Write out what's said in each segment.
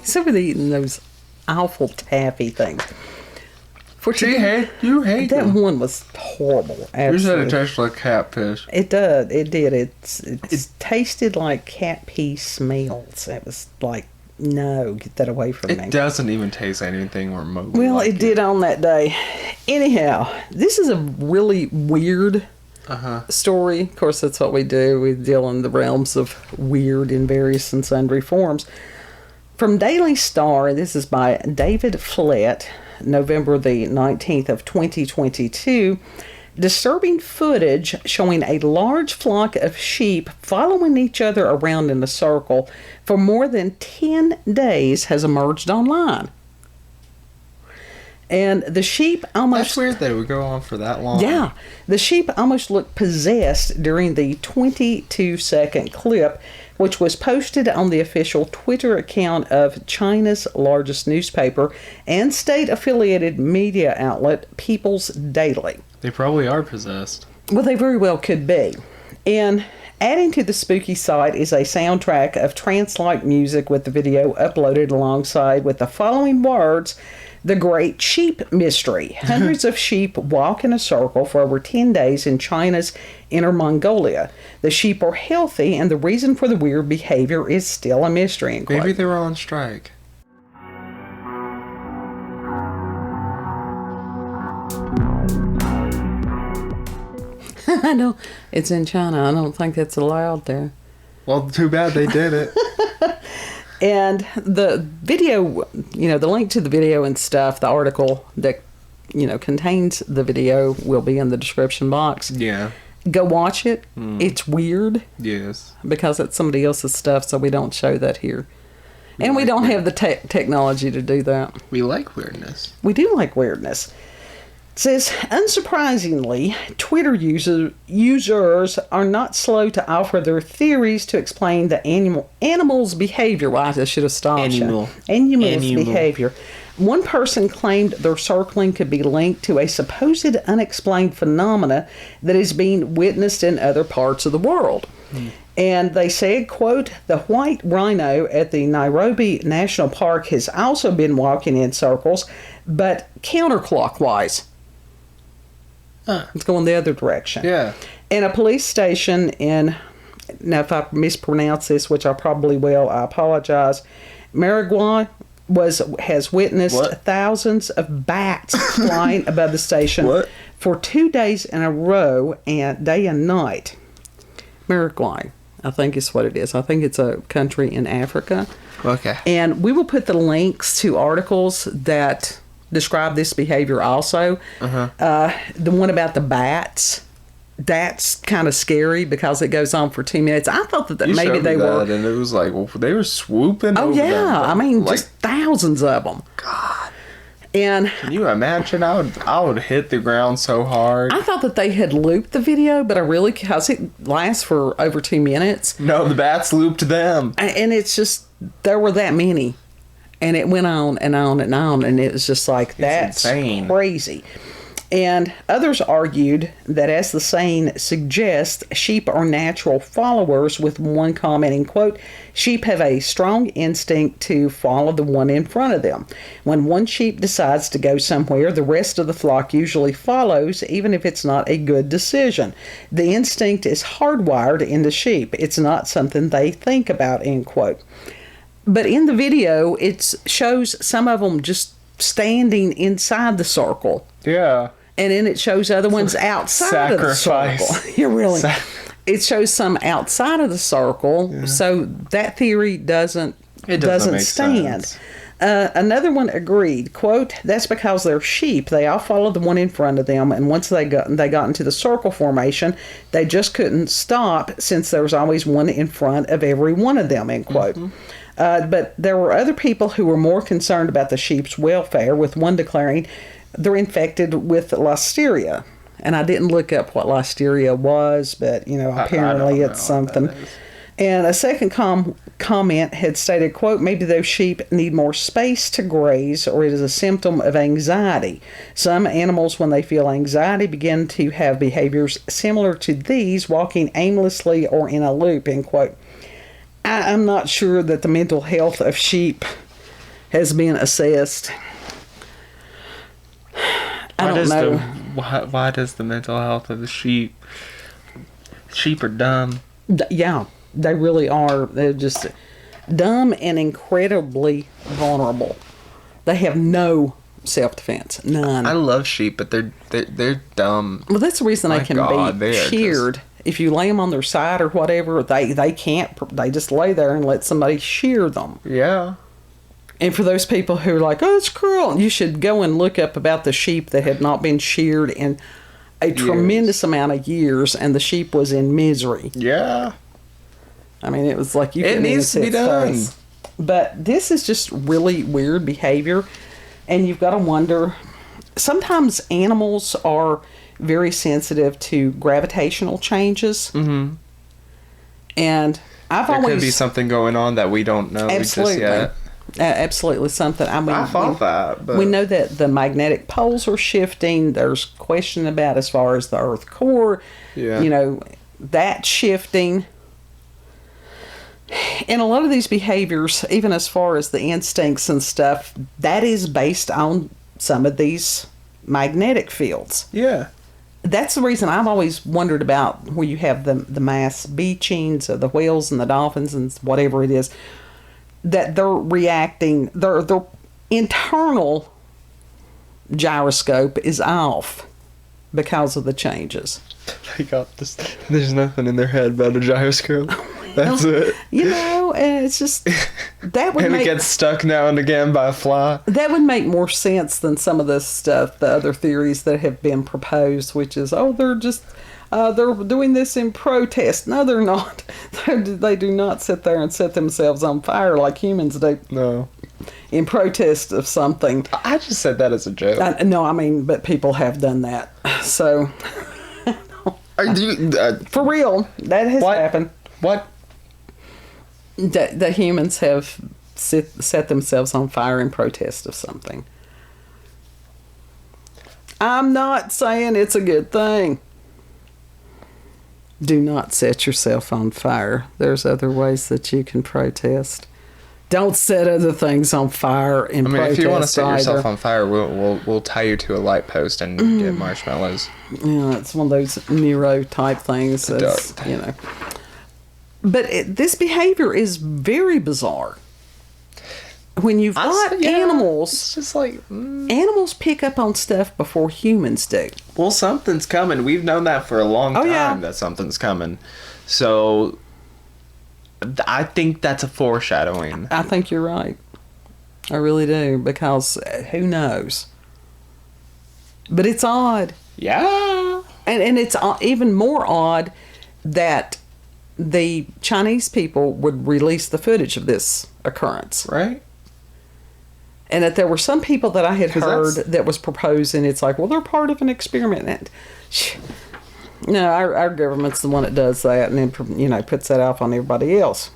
He's over there eating those awful taffy things. You hate that them. one was horrible. Absolutely. You said it tasted like catfish. It did. It did. It tasted like cat pee smells. It was like, no, get that away from me. It doesn't even taste anything remotely. Well, like it did on that day. Anyhow, this is a really weird story. Of course, that's what we do. We deal in the realms of weird in various and sundry forms. From Daily Star, this is by David Flett, November the 19th of 2022. Disturbing footage showing a large flock of sheep following each other around in a circle for more than 10 days has emerged online. And the sheep almost... That's weird that it would go on for that long. Yeah. The sheep almost looked possessed during the 22-second clip, which was posted on the official Twitter account of China's largest newspaper and state-affiliated media outlet, People's Daily. They probably are possessed. Well, they very well could be. And adding to the spooky sight is a soundtrack of trance-like music with the video uploaded alongside with the following words: "The Great Sheep Mystery. Hundreds of sheep walk in a circle for over 10 days in China's Inner Mongolia. The sheep are healthy, and the reason for the weird behavior is still a mystery." Maybe they were on strike. I know. It's in China. I don't think that's allowed there. Well, too bad they did it. And the video, the link to the video and stuff, the article that, contains the video will be in the description box. Yeah. Go watch it. It's weird. Yes. Because it's somebody else's stuff, so we don't show that here. And we don't have the technology to do that. We like weirdness. We do like weirdness. It says, unsurprisingly, Twitter users are not slow to offer their theories to explain the animal's behavior. Well, I should have stopped. Animal's behavior. One person claimed their circling could be linked to a supposed unexplained phenomena that is being witnessed in other parts of the world. And they said, quote, "The white rhino at the Nairobi National Park has also been walking in circles, but counterclockwise." It's going the other direction. Yeah. And a police station in, now if I mispronounce this, which I probably will, I apologize, Maragua has witnessed thousands of bats flying above the station for 2 days in a row, and day and night. Maragua, I think is what it is. I think it's a country in Africa. Okay. And we will put the links to articles that describe this behavior also. The one about the bats, that's kind of scary because it goes on for 2 minutes. I thought that maybe they were, and it was like, well, they were swooping. Oh over yeah, them. I mean, like, just thousands of them. God. And can you imagine? I would hit the ground so hard. I thought that they had looped the video, but because it lasts for over 2 minutes. No, the bats looped them, and it's just there were that many. And it went on and on and on, and it was just like, that's insane. Crazy. And others argued that, as the saying suggests, sheep are natural followers, with one commenting, quote, "Sheep have a strong instinct to follow the one in front of them. When one sheep decides to go somewhere, the rest of the flock usually follows, even if it's not a good decision. The instinct is hardwired into sheep. It's not something they think about," end quote. But in the video, it shows some of them just standing inside the circle. Yeah. And then it shows other ones outside of the circle. Yeah, really. It shows some outside of the circle, so that theory doesn't stand. Sense. Another one agreed, quote, "That's because they're sheep. They all follow the one in front of them, and once they got into the circle formation, they just couldn't stop since there was always one in front of every one of them," end quote. But there were other people who were more concerned about the sheep's welfare, with one declaring they're infected with listeria. And I didn't look up what listeria was, but, apparently it's something. And a second comment had stated, quote, "Maybe those sheep need more space to graze, or it is a symptom of anxiety. Some animals, when they feel anxiety, begin to have behaviors similar to these, walking aimlessly or in a loop," end quote. I'm not sure that the mental health of sheep has been assessed. I don't know. Why does the mental health of the sheep are dumb? Yeah, they really are. They're just dumb and incredibly vulnerable. They have no self-defense, none. I love sheep, but they're dumb. Well, that's the reason they My can God, be they are sheared. If you lay them on their side or whatever, they can't. They just lay there and let somebody shear them. Yeah. And for those people who are like, oh, it's cruel, you should go and look up about the sheep that had not been sheared in a tremendous amount of years, and the sheep was in misery. Yeah. I mean, it was like you It couldn't needs to even be see its done. face. But this is just really weird behavior, and you've got to wonder. Sometimes animals are very sensitive to gravitational changes, and I've There always could be something going on that we don't know absolutely, just yet. absolutely something. I mean, I thought that, but we know that the magnetic poles are shifting. There's question about as far as the Earth core, that shifting. And a lot of these behaviors, even as far as the instincts and stuff, that is based on some of these magnetic fields. Yeah. That's the reason I've always wondered about where you have the mass beachings of the whales and the dolphins and whatever it is, that they're reacting, their internal gyroscope is off because of the changes. They got this. There's nothing in their head but a gyroscope. That's it. And it's just that would And make it gets stuck now and again by a fly. that would make more sense than some of this stuff, the other theories that have been proposed, which is they're just they're doing this in protest. No, they're not. They do not sit there and set themselves on fire like humans do. No. In protest of something. I just said that as a joke. But people have done that. So for real, that has happened. What? That humans have set themselves on fire in protest of something. I'm not saying it's a good thing. Do not set yourself on fire. There's other ways that you can protest. Don't set other things on fire in protest. If you want to set either. yourself on fire, we'll tie you to a light post and get marshmallows. Yeah, it's one of those Nero type things. That's, But this behavior is very bizarre. When you've got animals, it's just like animals pick up on stuff before humans do. Well, something's coming. We've known that for a long time that something's coming. So I think that's a foreshadowing. I think you're right. I really do, because who knows? But it's odd. Yeah. And it's even more odd that the Chinese people would release the footage of this occurrence. Right. And that there were some people that I had heard that was proposing, it's like, well, they're part of an experiment. And, no, our government's the one that does that and then, puts that off on everybody else.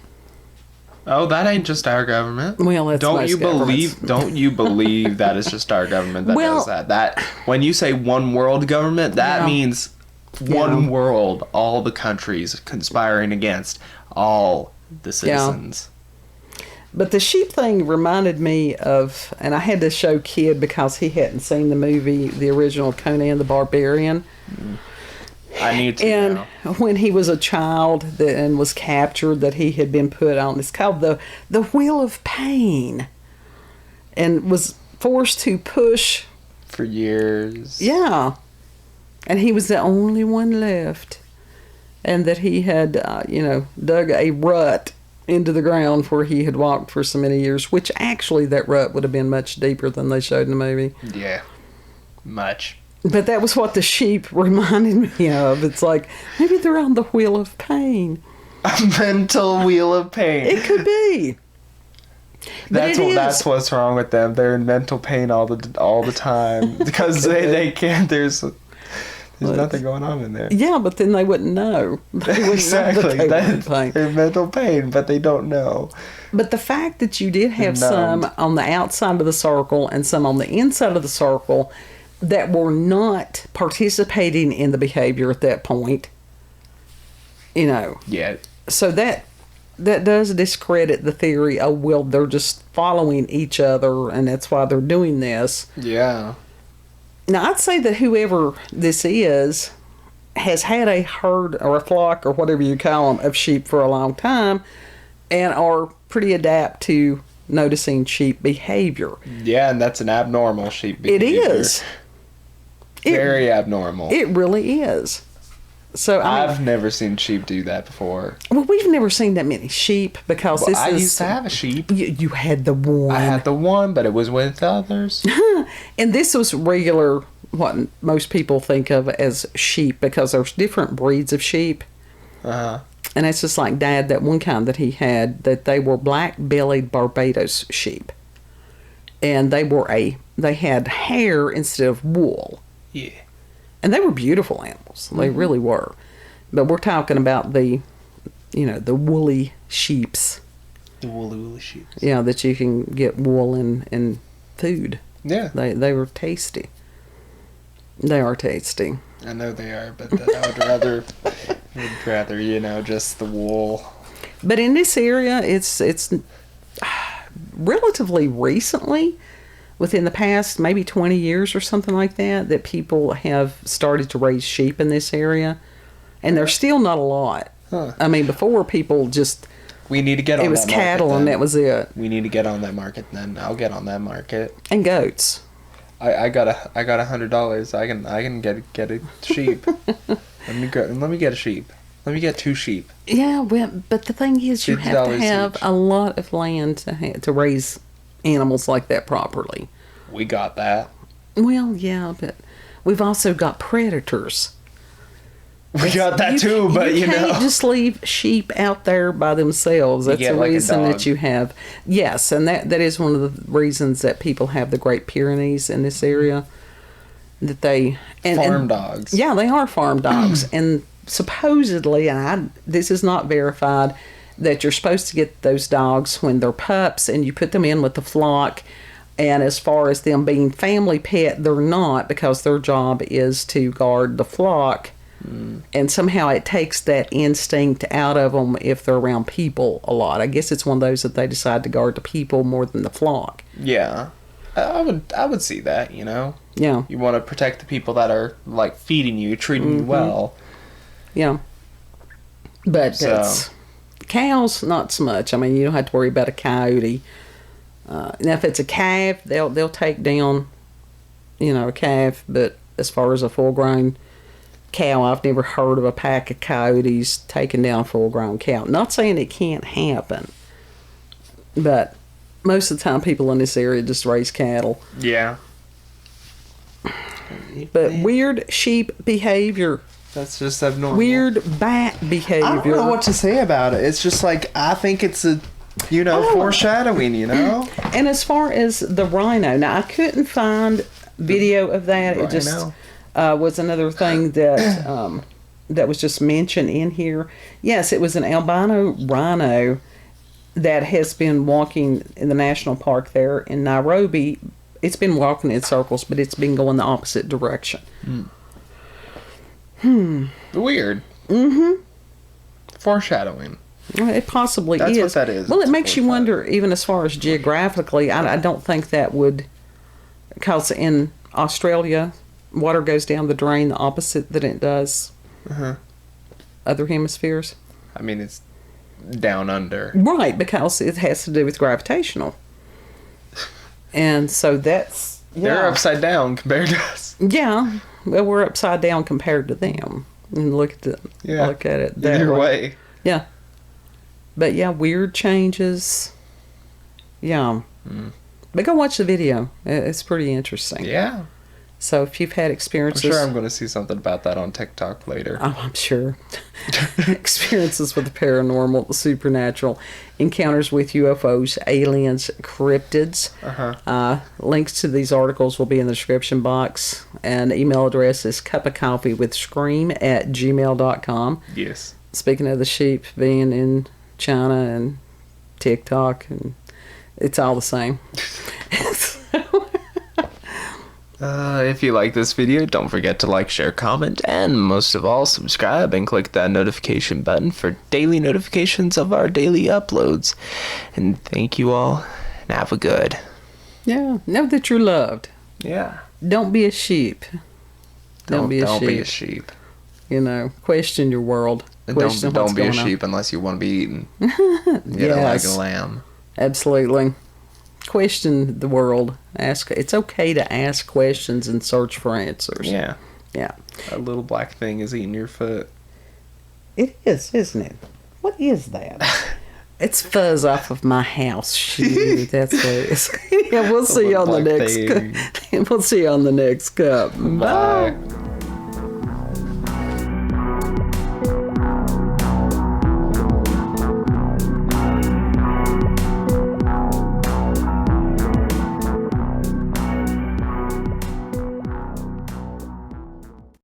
Oh, that ain't just our government. Well, that's Don't you believe that is just our government that does that? That when you say one world government, that means one world, all the countries conspiring against all the citizens. But the sheep thing reminded me of, and I had to show Kid because he hadn't seen the movie, the original Conan the Barbarian. I need to And now. when he was a child and was captured, that he had been put on, it's called the Wheel of Pain, and was forced to push. For years. Yeah. And he was the only one left. And that he had, dug a rut into the ground where he had walked for so many years, which actually that rut would have been much deeper than they showed in the movie. Yeah. Much. But that was what the sheep reminded me of. It's like, maybe they're on the Wheel of Pain. A mental wheel of pain. It could be. That's what's wrong with them. They're in mental pain all the time because they can't. There's nothing going on in there. Yeah, but then they wouldn't know. They wouldn't Exactly. know that they were in pain. They're in mental pain, but they don't know. But the fact that you did have some on the outside of the circle and some on the inside of the circle that were not participating in the behavior at that point, Yeah. So that that does discredit the theory, oh, well, they're just following each other and that's why they're doing this. Yeah. Now, I'd say that whoever this is has had a herd or a flock or whatever you call them of sheep for a long time and are pretty adept to noticing sheep behavior. Yeah, and that's an abnormal sheep behavior. It is. Very abnormal. It really is. So I've never seen sheep do that before. Well, we've never seen that many sheep because I used to have a sheep. You had the one. I had the one, but it was with others. And this was regular, what most people think of as sheep, because there's different breeds of sheep. Uh-huh. And it's just like Dad, that one kind that he had, that they were black-bellied Barbados sheep. And they had hair instead of wool. Yeah. And they were beautiful animals. They really were. But we're talking about the woolly sheeps. The woolly sheep. Yeah, that you can get wool in food. Yeah. They were tasty. They are tasty. I know they are, but I would rather just the wool. But in this area, it's relatively recently, within the past maybe 20 years or something like that people have started to raise sheep in this area. And there's still not a lot. Huh. I mean, before people just... We need to get on that market. It was cattle and that was it. We need to get on that market then. I'll get on that market. And goats. I got $100. I can get a sheep. Let me get a sheep. Let me get 2 sheep. Yeah, well, but the thing is, you have to have a lot of land to raise animals like that properly. We got that. Well, yeah, but we've also got predators. We got that too, but you can't just leave sheep out there by themselves. That's the reason that you have. Yes, and that is one of the reasons that people have the Great Pyrenees in this area. That they farm dogs. Yeah, they are farm dogs, and supposedly, and this is not verified, that you're supposed to get those dogs when they're pups, and you put them in with the flock. And as far as them being family pet, they're not, because their job is to guard the flock. And somehow it takes that instinct out of them if they're around people a lot. I guess it's one of those that they decide to guard the people more than the flock. Yeah, I would see that. Yeah. You want to protect the people that are like feeding you, treating you well. Yeah. But cows, not so much. I mean, you don't have to worry about a coyote. Now, if it's a calf, they'll take down, a calf. But as far as a full-grown cow, I've never heard of a pack of coyotes taking down a full-grown cow. Not saying it can't happen, but most of the time people in this area just raise cattle. Yeah. But weird sheep behavior. That's just abnormal. Weird bat behavior. I don't know what to say about it. It's just like, I think it's a, foreshadowing, And as far as the rhino, now I couldn't find video of that. It just was another thing that that was just mentioned in here. Yes, it was an albino rhino that has been walking in the national park there in Nairobi. It's been walking in circles, but it's been going the opposite direction. Weird. Mm-hmm. Foreshadowing. Well, it possibly That's is. That's what that is. Well, it makes you wonder, even as far as geographically, I don't think that would, because in Australia, water goes down the drain the opposite than it does other hemispheres. I mean, it's down under. Right, because it has to do with gravitational. And so that's... They're upside down compared to us. Yeah. Well, we're upside down compared to them. And look at it that Either way. Yeah. But yeah, weird changes. Yeah. But go watch the video. It's pretty interesting. Yeah. So if you've had experiences... I'm sure I'm going to see something about that on TikTok later. Oh, I'm sure. Experiences with the paranormal, the supernatural, encounters with UFOs, aliens, cryptids. Links to these articles will be in the description box. And email address is cupofcoffeewithscream@gmail.com. Yes. Speaking of the sheep being in China and TikTok, and it's all the same. If you like this video, don't forget to like, share, comment, and most of all, subscribe and click that notification button for daily notifications of our daily uploads. And thank you all, and have a good. Yeah, know that you're loved. Yeah. Don't be a sheep. Don't be a sheep. You know, question your world. Question Don't be a sheep unless you want to be eaten. Like a lamb. Absolutely. Question the world. Ask. It's okay to ask questions and search for answers. Yeah. Yeah. A little black thing is eating your foot. It is, isn't it? What is that? It's fuzz off of my house shoe. That's what it is. Yeah, we'll see you on the next. We'll see you on the next cup. Bye.